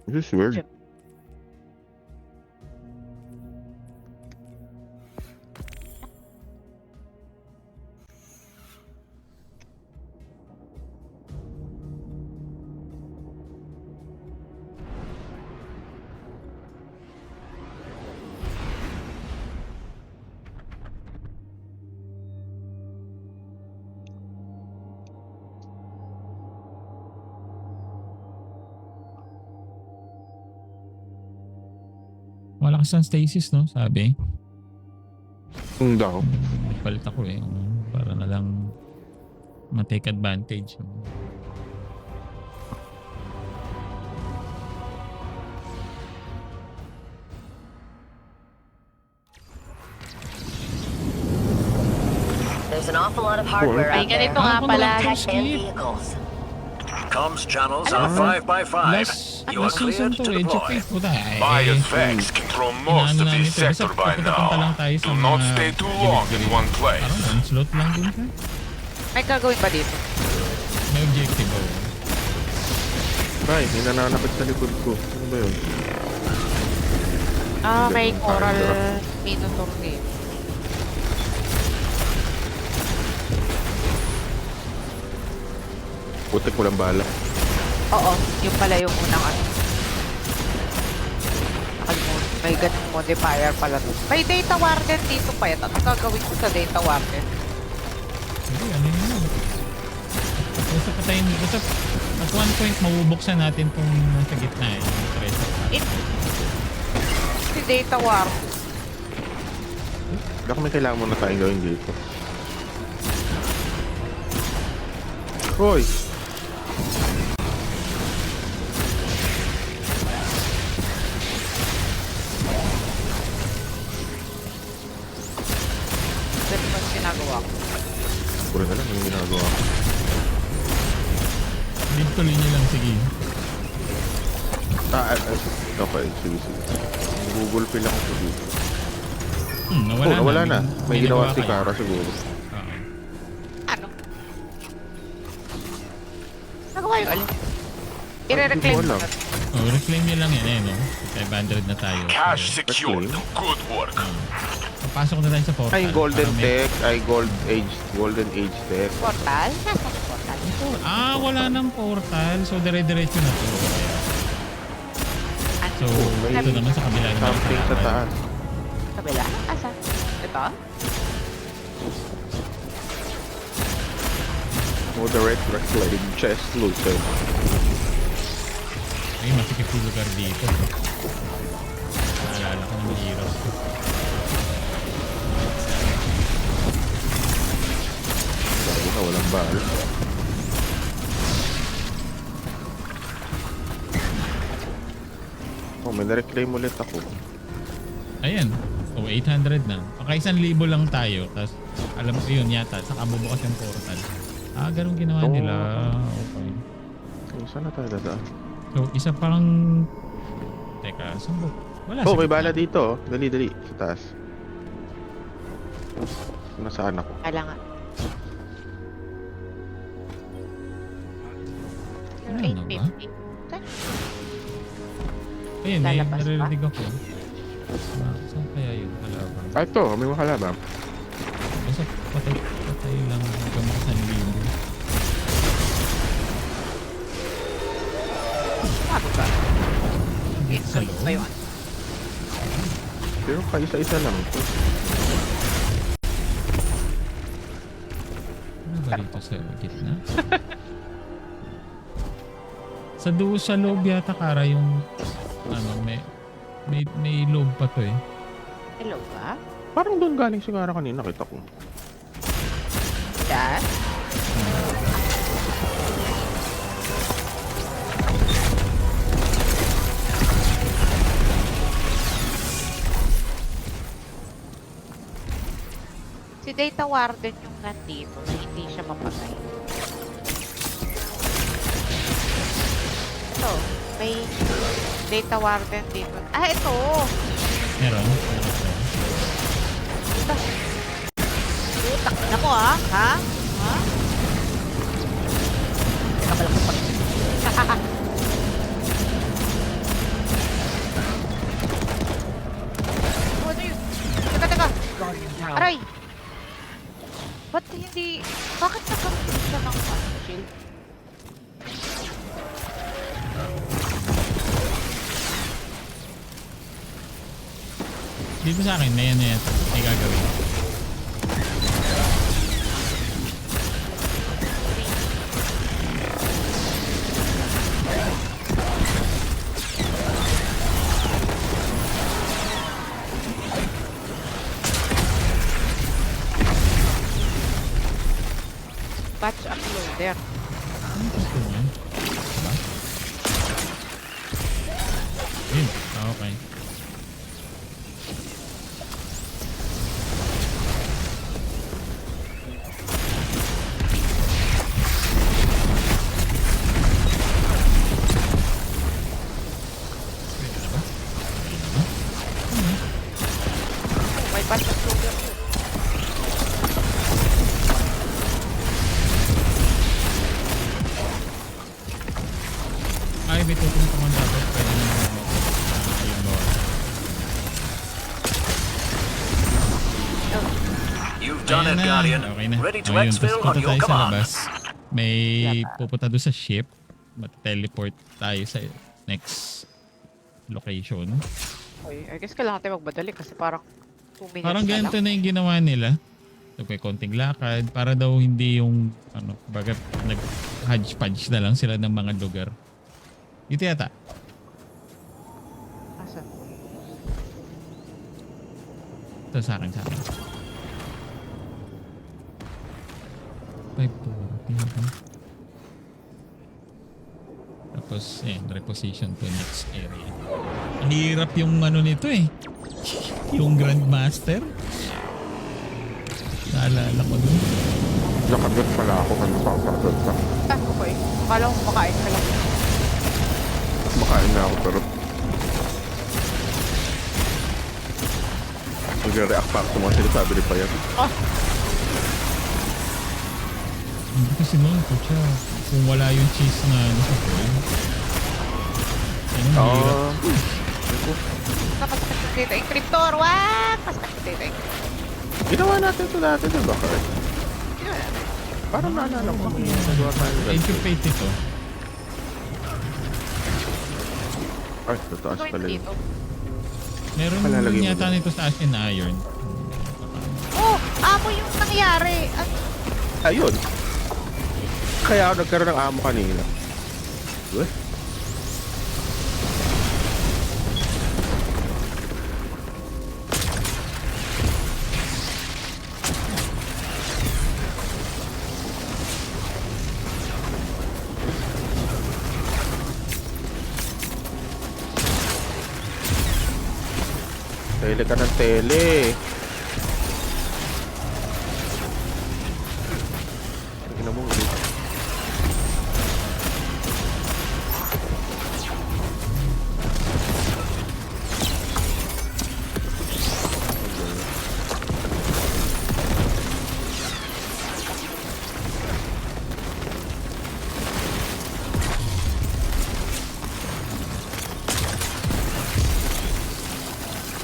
This is weird. Malakas ang stasis, no? Sabi. Ang daw. Palit ako eh. Para na lang ma-take advantage. There's an awful lot of hardware Ay, out there. ganito nga pala. Tech and vehicles. Comms channels are 5x5. You are Last season cleared to to eh. deploy. Puta eh. Biofax control most of this sector by now. Do not stay too long in one place. Parang one slot lang din siya. May gagawin pa dito. May objective oh. Ay, may nananakit sa likod ko. Ano ba yun? May coral minotaur din. Putik, walang bala. Oo, yung pala yung unang ano. Nakalimutan. May ganun modifier pala to. May data warden dito pa yan. Anong gagawin ko sa data warden? Hindi, ano yun? Basta patayin. Basta at one point mabubuksan natin kung nasa gitna eh. Yung treasure. Si data warden. Baka may kailangan muna tayong gawin dito. Hoy! Ano ba ginagawa ko? Puro na lang yung ginagawa ko. Leave tuloy niyo lang, sige. Okay, sige. Google Pay lang ako dito. Nawala na. May ginawa si kayo. Kara siguro. Oo. Ano? Nagawa yung alin? I-reclaim Hindi ko ko alam. na. Reclaim niyo lang yan eh, no? 500 na tayo. Cash secured. Good work. Papasok na tayo sa portal. Ay, Golden Para may- Tech. Ay, Golden Age Tech. Portal? Nasaan yung portal? Wala nang portal. So, dire-diretso na to. Ano? So, ito naman sa kabila naman. Something sa taas. Kabila? Asa? Ito? Moderate reclaim chest looted. Ay, masikip yung lugar dito. Naalala ko ng mahirap. Sabi na, walang bala. Oh, may na-reclaim ulit ako. Ayan. So, 800 na. Paka 1,000 lang tayo. Tapos, alam ko yun yata. Saka bubukas yung portal. Ganun ginawa Oo. nila. Okay. Oh, saan na tayo dadaan? So, isa pang... Teka, saan ba? Wala Oh, sa may gitna. bala dito. Oh. Dali. Sa taas. Nasaan ako? Kailangan. Ano na ba? 850. Ayun, Lalabas pa? naririnig ako. Saan kaya yun? Kalaban. Ito. May mga kalabang. Basta patay lang hanggang makasanlibo. Ano ba? Dito sa loob. Ba yun? Pero isa-isa lang. Ano ba rito sa gitna? Sa loob yata Kara yung may loob pa to eh. Hello ba? Parang doon galing si Kara kanina. Kita ko. Dad? Si Data Warden yung nandito na hindi siya mapatay. Ito, may Data Warden dito. Ito! Meron? Ito. Utak na mo ha? Ha? Teka pala ko pag... Dito sa akin, may gagawin. Patch uploader. Ano gusto niya? Diba? Yun. Okay. Pwede na ba? Pwede na ba? Oh, may patch uploader. Ay, may tutong pa man dapat. Pwede na yung bawas. You've done Ayan it, na. Guardian. Okay na. Ready to Ayun, exfil tapos on punta your tayo sa command. labas. May pupunta doon sa ship. Mat-teleport tayo sa next location. Okay, I guess kailangan tayo magmadali kasi parang 2 minutes Parang na ganito lang. na yung ginawa nila. So, may konting lakad para daw hindi yung bagat nag-hodgepodge na lang sila ng mga lugar. Dito yata. Asan? Ito sa akin. 540. Tapos, reposition to next area. Ang hirap yung nito eh. Yung Grandmaster. Naalala ko dun. Nakagat pala ako kanina pa ako sa Ah, okay. Akala ko makain ka lang. makain na ako pero nagre-react pa ako sa mga sinasabi ni Payag. Hindi kasi noon po siya. Kung wala yung cheese na nasa foil. Ang hirap. Napasakit yung data encryptor. Wag! Pasakit yung data encryptor. Ginawa natin ito dati, diba? Correct. Yun. Parang naalala ko kung nagawa tayo. Incubate ito. Ay, tataas Gawin pala mo yun. dito. Meron Palalagay mo yata dun. nito sa Ashen Iron. Oh! Amo yung nangyari. Ayun. Kaya ako nagkaroon ng amo kanina. Uy. Tele ka ng tele. Tingnan mo ulit.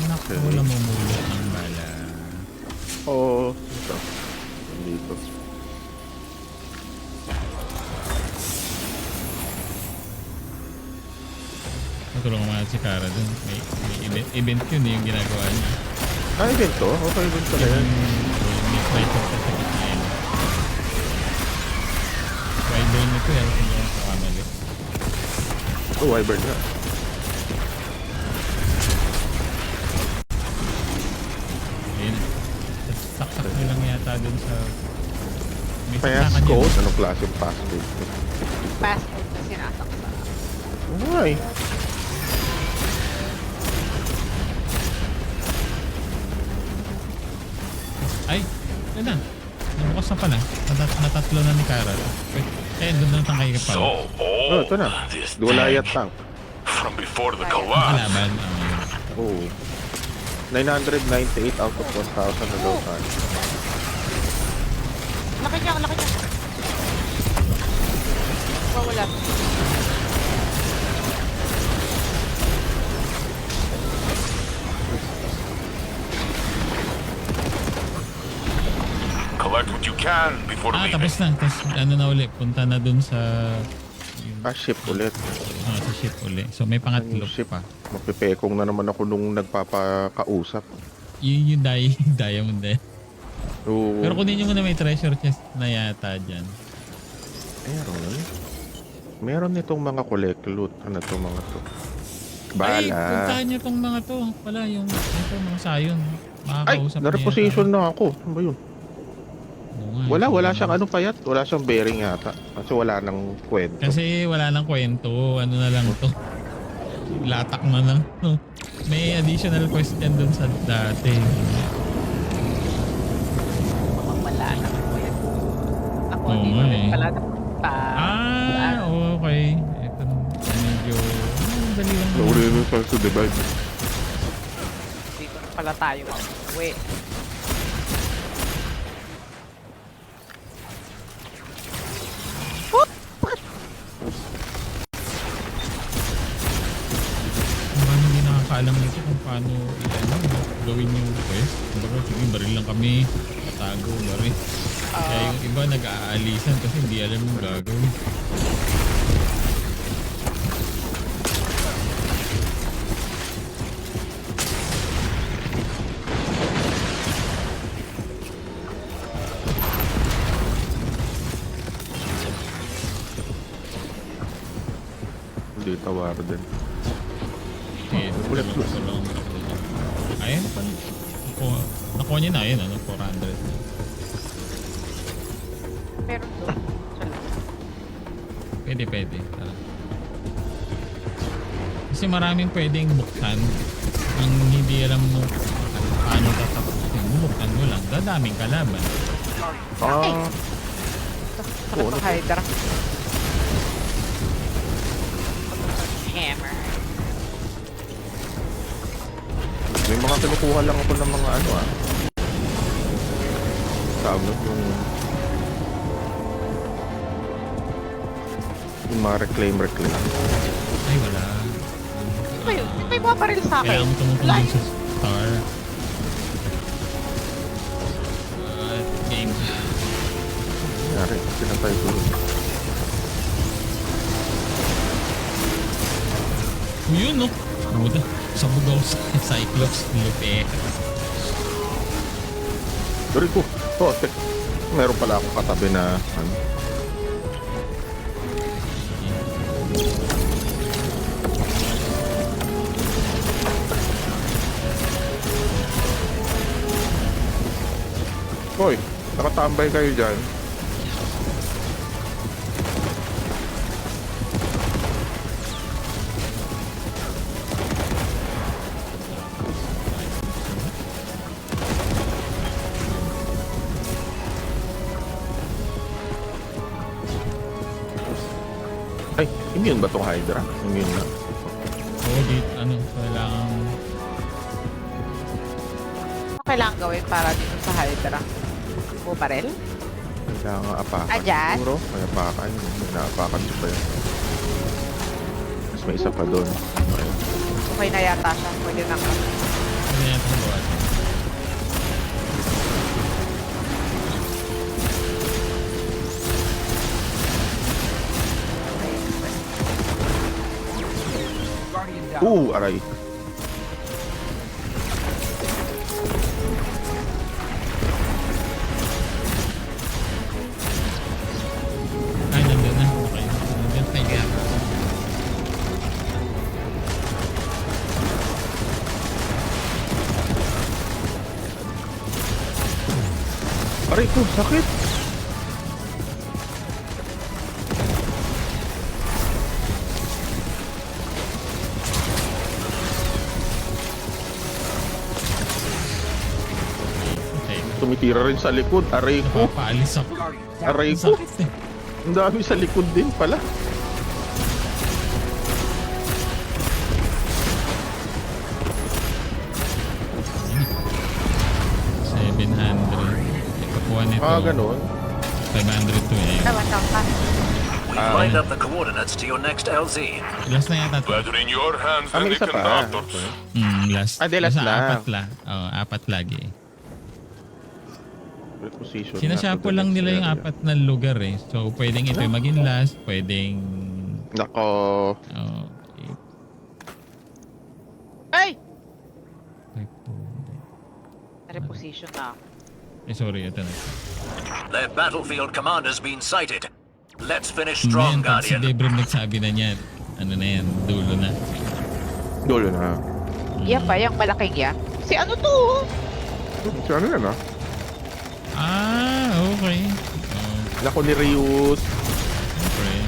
Naku, namumulot ng bala. Oo. Ito. Dito. Matulungan mo natin si Kara dun. May event yun yung ginagawa niya. Ah, event to? Okay, event pala yan. May fighter sa gitna yun. Wyvern ito yan. Kung yung kamali. Oh, Wyvern na. Ayun. Saksak nyo lang yata dun sa... May saksakan Passcode? yun. Anong klaseng passcode? Passcode na sinasaksa. Ay. Ay! Yun na. Nabukas na pala. Natatlo na ni Kara. Doon na tangkay ka pala. So Oh, ito na. old, this Duwalayat tank. tank. From before the collapse. Nakalaban. Oh. 998 out of 1,000 na daw tayo. Laki niya, laki niya. Wala. Collect what you can before leaving. Tapos na. Tapos na uli. Punta na dun sa... Yung Ship ulit. Sa ship uli. So may pangatlo Ship. pa. Mapipekong na naman ako nung nagpapakausap. Yung diamond eh. Oo. Pero kunin nyo muna, may treasure chest na yata dyan. Meron nitong mga collect loot. Ano to mga to? Ay, Bala. puntahan nyo tong mga to. Pala yung ito, mga sayon. Ay, Makakausap na-reposition na ako. Ano ba yun? Wala siyang ano payat. Wala siyang bearing yata. Kasi wala nang kwento. Kasi wala nang kwento. Ano na lang to. Latak na lang to. May additional question dun sa dati. Wala na po yan. Ako, Oo dito nga rin eh. pala napunta. Okay. Ito medyo dali lang. Nauli nung sa to divide. Dito na pala tayo mag-uwi. Mukhang hindi nakakaalam nito kung paano gawin yung quest. Kumbaga, sige, baril lang kami. Tatago, baril. Kaya yung iba nag-aalisan kasi hindi alam yung gagawin. Hindi tawar din. Okay, Ulit, ulit. Ayun pa. Nakuha niya na, ayun, 400. Meron doon. Sa loob. Pwede. Tara. Kasi maraming pwedeng buksan. Ang hindi alam mo paano tatapusin mo, buksan mo lang. Dadaming kalaban. Sakit ng Hydra. Hammer. May mga kinukuha lang ako ng mga ano tawag yung mga reclaim. Ay, wala. Ayun, may mga baril sa akin. Kailangan mo tumutong Wala. dun sa star. Game. Yari, pinatay ko. Yun, no? Buda. Sabog ako sa Cyclops. Lupe. Dori ko. Meron pala akong katabi na ano. Hoy, nakatambay kayo dyan. Ay, immune ba tong Hydra? Immune na. Oo, kailangan... Ano kailangan gawin para dito sa Hydra? O baril? Kailangan apakan. Dyan? Siguro, may apakan. May naapakan ko pa yun. Mas may isa pa doon. Ayun. Okay na yata siya. Pwede na ka. Pwede natin bawasan. Aray. Ay, nandun na. Okay. Nandun. Ay, kaya. Aray ko, sakit. Okay. Tumitira rin sa likod. Aray ko. Napapaalis ako. Aray ko. Sakit eh. Ang dami sa likod din pala. Ganun. 500 to eh. Naman lang ka. We've lined up the coordinates to your next LZ. Last na yata to. Better in your hands than May the isa pa. conductors. Last. Di last Basta na. Apat la. Oo, apat lagi. Reposition Sinasyapo lang nila yung apat na lugar eh. So, pwedeng ito yung maging last, pwedeng Nako. Okay. Ay! Ay po. Reposition na. Eh, sorry. Ito na. Their battlefield commander's been sighted. Let's finish Ngayon, strong, pag si Guardian. Debron nagsabi na niya, ano na yan, dulo na. Dulo na. Yan ba? Yung malaking yan? Si ano to? Si ano yan ah? Okay. Oh, Nako ni Rius. okay.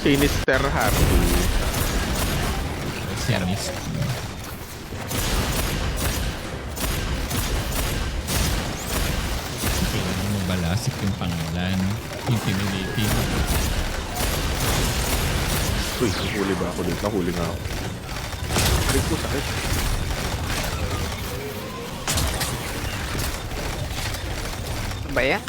Sinister Hardy. Siamist. Kailangan mo balasik yung pangalan. Intimidating. Uy, nahuli ba ako dito? Nahuli nga ako. Sakit ko, sakit. Ano ba yan?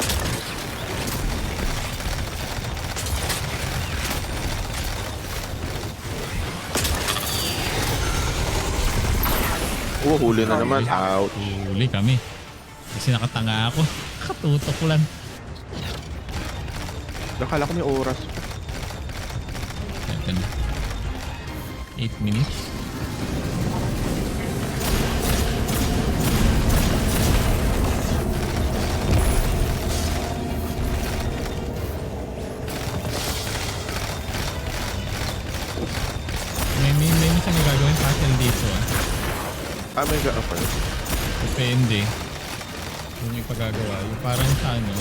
Huli na naman. Out. Huli kami. Kasi nakatanga ako. Nakatutok lang. Nakala ko may oras. Ito na. 8 minutes. May minsan may gagawin puzzle dito ah. May okay. Depende. Kung ipagagawa. Yung parang sa ano.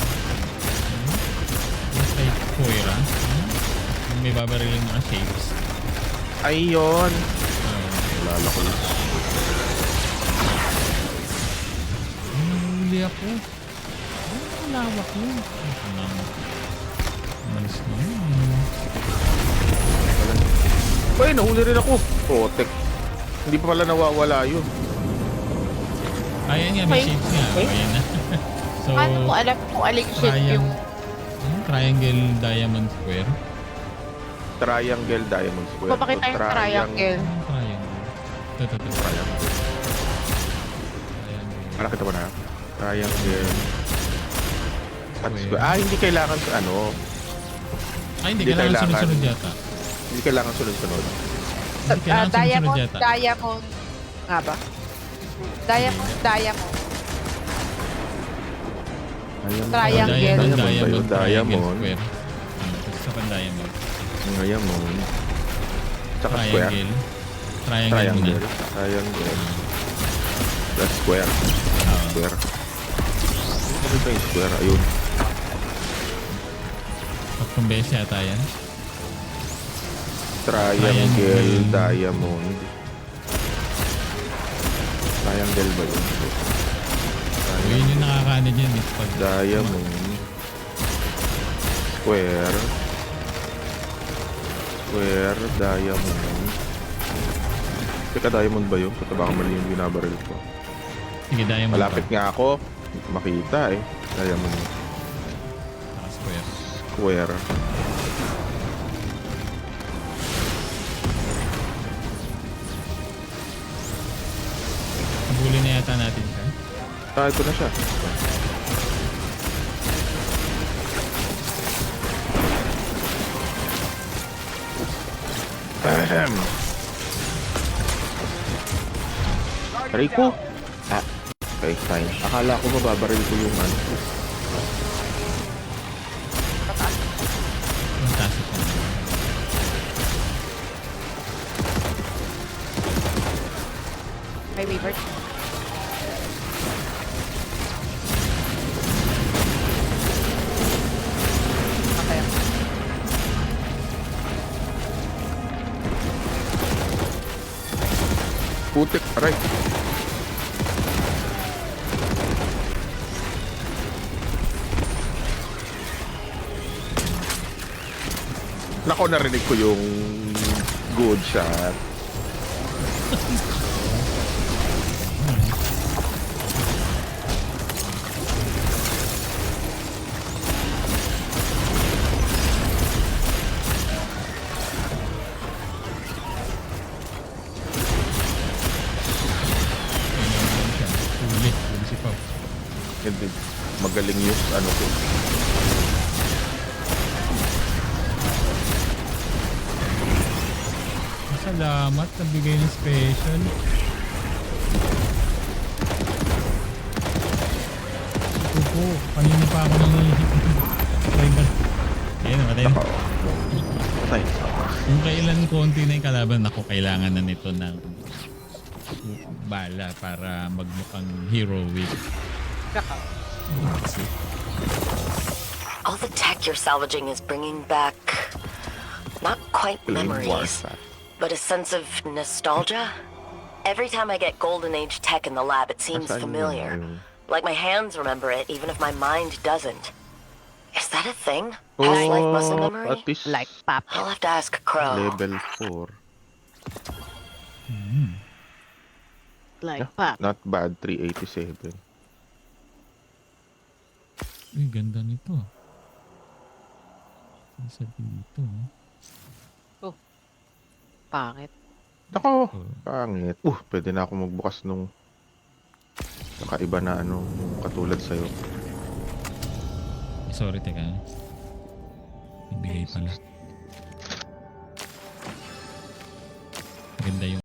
Yung kay Koira. Yung may babariling mga shapes. Ayun. Wala ko lang. Nahuli ako. Ang lawak yun. Ito na. Malis na yun. Uy, nahuli rin ako. Potek. Hindi pa pala nawawala yun. Ayan nga, may shapes nga. Ayan na. So, Ano mo alam kung aling shape yung... triangle diamond square. Triangle Diamond Square. Papakita yung triangle. Triangle. Ito. Triangle. Triangle. Nakita mo na? Triangle. At Square. square. Hindi kailangan sa ano. Hindi Hindi kailangan kailangan. sunod-sunod yata. Hindi kailangan sunod-sunod. Hindi kailangan sunod-sunod yata. Diamond. Nga ba? Diamond. Triangle. Diamond Diamond. triangle square. Isa pa diamond. Diamond. Tsaka square. Triangle muna. Triangle. That's square. Ah. Square. Ano ba yung square? Ayun. Tatlong beses yata yan. Triangle Diamond. Triangle ba yun? So, yun yung nakakaano dyan. Pag Diamond. Square. Square. Diamond. Teka, diamond ba yun? Kata baka mali yung binabaril ko. sige, diamond Malapit nga ako. Makita eh. Diamond. Saka square. Square. Habulin na yata natin siya. Ito na siya. Ahem. Rico? Okay, fine. Akala ko mababaril ko yung ano. Fantastic na. May weaver. Okay. Putik, aray. Nako, narinig ko yung good shot. Huli si Pao. Hindi. Magaling yung ano ko. salamat. Nabigay ng special. Ito po. Kanina pa ako nangihingi. Ayun, namatay na. Patay. Kung kailan konti na yung kalaban, ako kailangan na nito ng bala para magmukhang heroic. All the tech you're salvaging is bringing back not quite Flame memories, Warfare. but a sense of nostalgia. Every time I get Golden Age tech in the lab, it seems Nasaan familiar. yun? Like my hands remember it, even if my mind doesn't. Is that a thing? Past life muscle Oh, memory? at least Like pop. I'll have to ask Crow. level 4. Like pop. Not bad, 387. Uy, ganda nito. Isa dito. Pangit. Nako, Oh. pangit. Pwede na ako magbukas nung kakaiba na ano, yung katulad sa'yo. Sorry, teka. Ibigay pala. Ganda yung